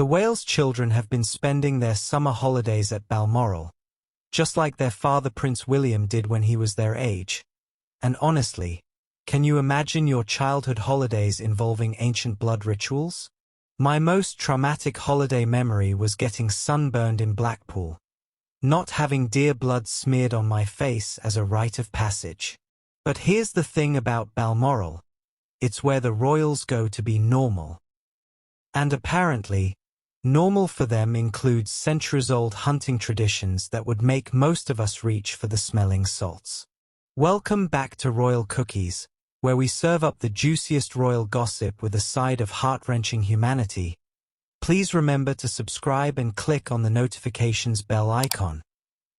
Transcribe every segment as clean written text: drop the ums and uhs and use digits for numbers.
The Wales children have been spending their summer holidays at Balmoral, just like their father Prince William did when he was their age. And honestly, can you imagine your childhood holidays involving ancient blood rituals? My most traumatic holiday memory was getting sunburned in Blackpool, not having deer blood smeared on my face as a rite of passage. But here's the thing about Balmoral. It's where the royals go to be normal. And apparently, normal for them includes centuries-old hunting traditions that would make most of us reach for the smelling salts. Welcome back to Royal Cookies, where we serve up the juiciest royal gossip with a side of heart-wrenching humanity. Please remember to subscribe and click on the notifications bell icon,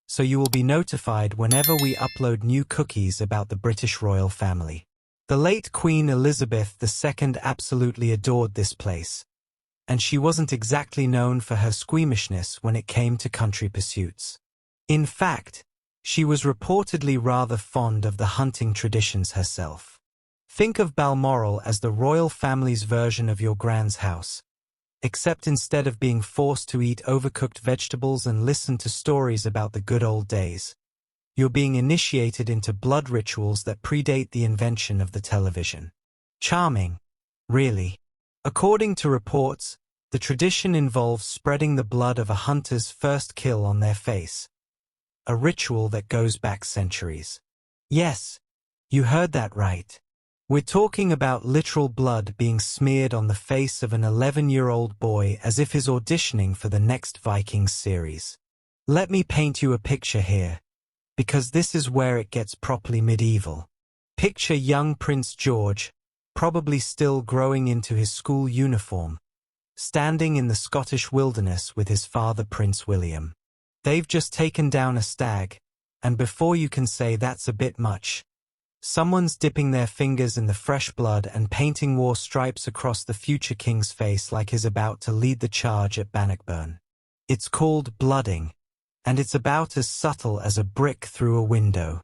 so you will be notified whenever we upload new cookies about the British royal family. The late Queen Elizabeth II absolutely adored this place, and she wasn't exactly known for her squeamishness when it came to country pursuits. In fact, she was reportedly rather fond of the hunting traditions herself. Think of Balmoral as the royal family's version of your gran's house, except instead of being forced to eat overcooked vegetables and listen to stories about the good old days, you're being initiated into blood rituals that predate the invention of the television. Charming, really. According to reports, the tradition involves spreading the blood of a hunter's first kill on their face, a ritual that goes back centuries. Yes, you heard that right. We're talking about literal blood being smeared on the face of an 11-year-old boy as if he's auditioning for the next Vikings series. Let me paint you a picture here, because this is where it gets properly medieval. Picture young Prince George, probably still growing into his school uniform, standing in the Scottish wilderness with his father Prince William. They've just taken down a stag, and before you can say that's a bit much, someone's dipping their fingers in the fresh blood and painting war stripes across the future king's face like he's about to lead the charge at Bannockburn. It's called blooding, and it's about as subtle as a brick through a window.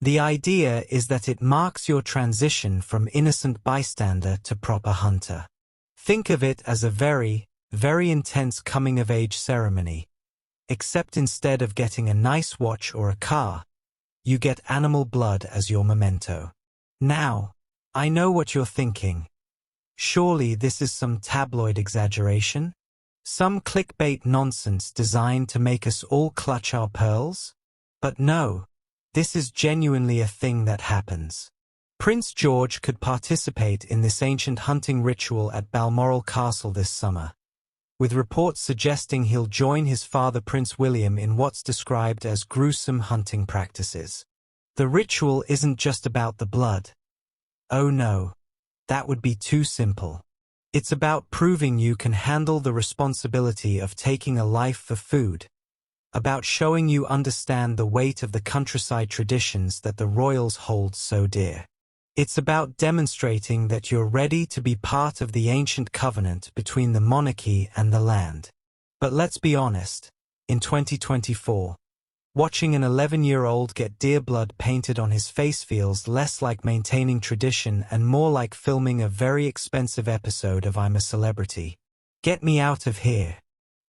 The idea is that it marks your transition from innocent bystander to proper hunter. Think of it as a very, very intense coming-of-age ceremony, except instead of getting a nice watch or a car, you get animal blood as your memento. Now, I know what you're thinking. Surely this is some tabloid exaggeration? Some clickbait nonsense designed to make us all clutch our pearls? But no, this is genuinely a thing that happens. Prince George could participate in this ancient hunting ritual at Balmoral Castle this summer, with reports suggesting he'll join his father Prince William in what's described as gruesome hunting practices. The ritual isn't just about the blood. Oh no, that would be too simple. It's about proving you can handle the responsibility of taking a life for food, about showing you understand the weight of the countryside traditions that the royals hold so dear. It's about demonstrating that you're ready to be part of the ancient covenant between the monarchy and the land. But let's be honest, in 2024, watching an 11-year-old get deer blood painted on his face feels less like maintaining tradition and more like filming a very expensive episode of I'm a Celebrity. Get me out of here.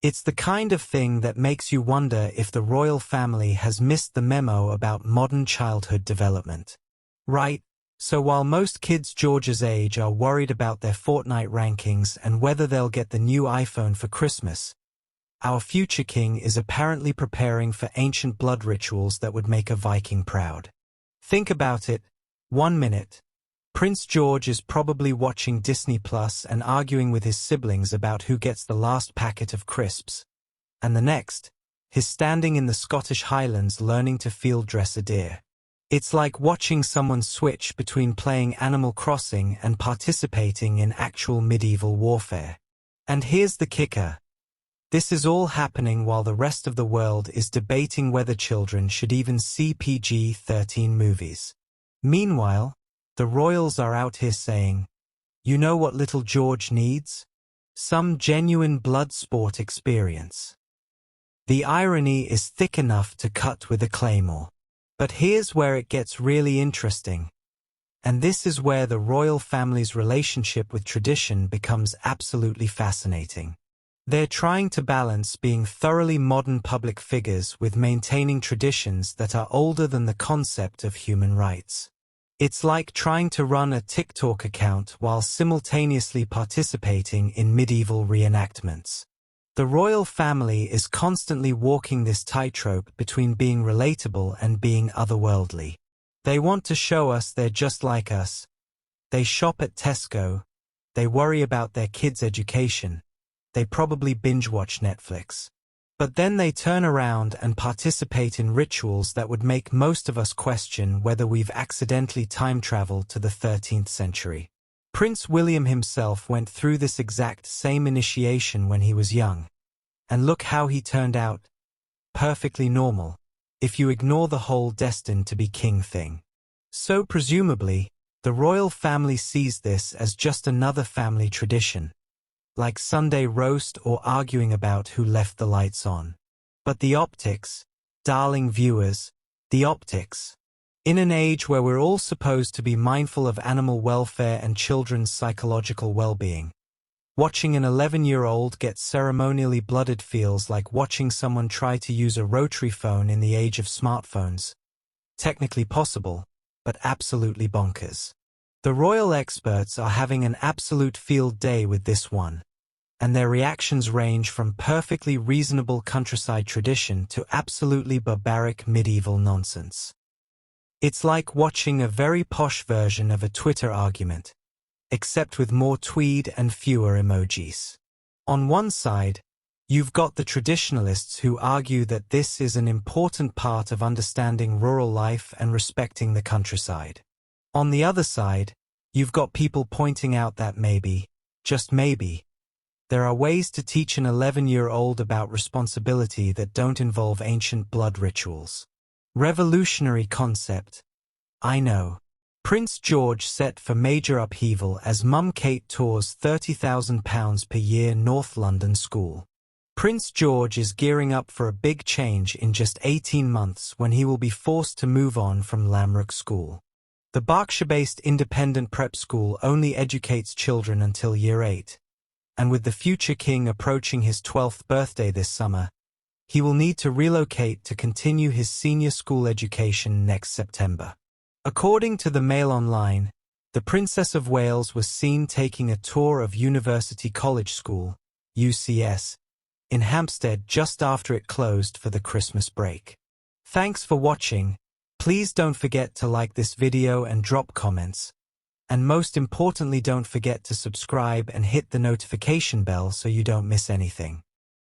It's the kind of thing that makes you wonder if the royal family has missed the memo about modern childhood development. Right? So while most kids George's age are worried about their Fortnite rankings and whether they'll get the new iPhone for Christmas, our future king is apparently preparing for ancient blood rituals that would make a Viking proud. Think about it. 1 minute, Prince George is probably watching Disney Plus and arguing with his siblings about who gets the last packet of crisps. And the next, he's standing in the Scottish Highlands learning to field dress a deer. It's like watching someone switch between playing Animal Crossing and participating in actual medieval warfare. And here's the kicker. This is all happening while the rest of the world is debating whether children should even see PG-13 movies. Meanwhile, the royals are out here saying, you know what little George needs? Some genuine blood sport experience. The irony is thick enough to cut with a claymore. But here's where it gets really interesting. And this is where the royal family's relationship with tradition becomes absolutely fascinating. They're trying to balance being thoroughly modern public figures with maintaining traditions that are older than the concept of human rights. It's like trying to run a TikTok account while simultaneously participating in medieval reenactments. The royal family is constantly walking this tightrope between being relatable and being otherworldly. They want to show us they're just like us. They shop at Tesco. They worry about their kids' education. They probably binge-watch Netflix. But then they turn around and participate in rituals that would make most of us question whether we've accidentally time-traveled to the 13th century. Prince William himself went through this exact same initiation when he was young. And look how he turned out. Perfectly normal, if you ignore the whole destined to be king thing. So presumably, the royal family sees this as just another family tradition, like Sunday roast or arguing about who left the lights on. But the optics, darling viewers, the optics. In an age where we're all supposed to be mindful of animal welfare and children's psychological well-being, watching an 11-year-old get ceremonially blooded feels like watching someone try to use a rotary phone in the age of smartphones. Technically possible, but absolutely bonkers. The royal experts are having an absolute field day with this one, and their reactions range from perfectly reasonable countryside tradition to absolutely barbaric medieval nonsense. It's like watching a very posh version of a Twitter argument, except with more tweed and fewer emojis. On one side, you've got the traditionalists who argue that this is an important part of understanding rural life and respecting the countryside. On the other side, you've got people pointing out that maybe, just maybe, there are ways to teach an 11-year-old about responsibility that don't involve ancient blood rituals. Revolutionary concept. I know. Prince George set for major upheaval as Mum Kate tours £30,000 per year North London school. Prince George is gearing up for a big change in just 18 months when he will be forced to move on from Lamrock School. The Berkshire-based independent prep school only educates children until year 8. And with the future king approaching his 12th birthday this summer, he will need to relocate to continue his senior school education next September. According to the Mail Online, the Princess of Wales was seen taking a tour of University College School, UCS, in Hampstead just after it closed for the Christmas break. Thanks for watching. Please don't forget to like this video and drop comments. And most importantly, don't forget to subscribe and hit the notification bell so you don't miss anything.